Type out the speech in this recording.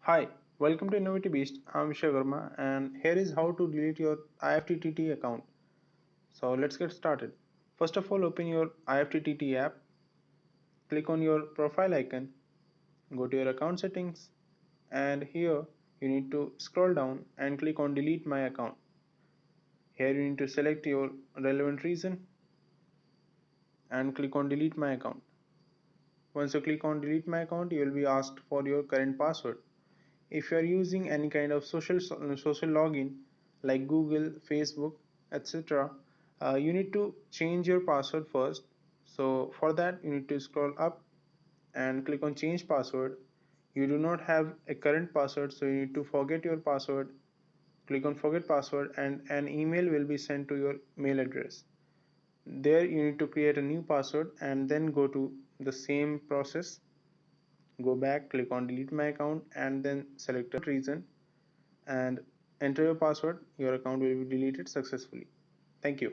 Hi, welcome to Innovative Beast. I'm Verma, and here is how to delete your IFTTT account. So let's get started. First of all, open your IFTTT app, click on your profile icon, go to your account settings, and here you need to scroll down and click on delete my account. Here you need to select your relevant reason and click on delete my account. Once you click on delete my account, you will be asked for your current password. If you are using any kind of social login like Google, Facebook, etc., you need to change your password first. So for that you need to scroll up and click on change password. You do not have a current password, so you need to forget your password. Click on forget password and an email will be sent to your mail address. There you need to create a new password and then go to the same process. Go back, click on delete my account and then select a reason and enter your password. Your account will be deleted successfully. Thank you.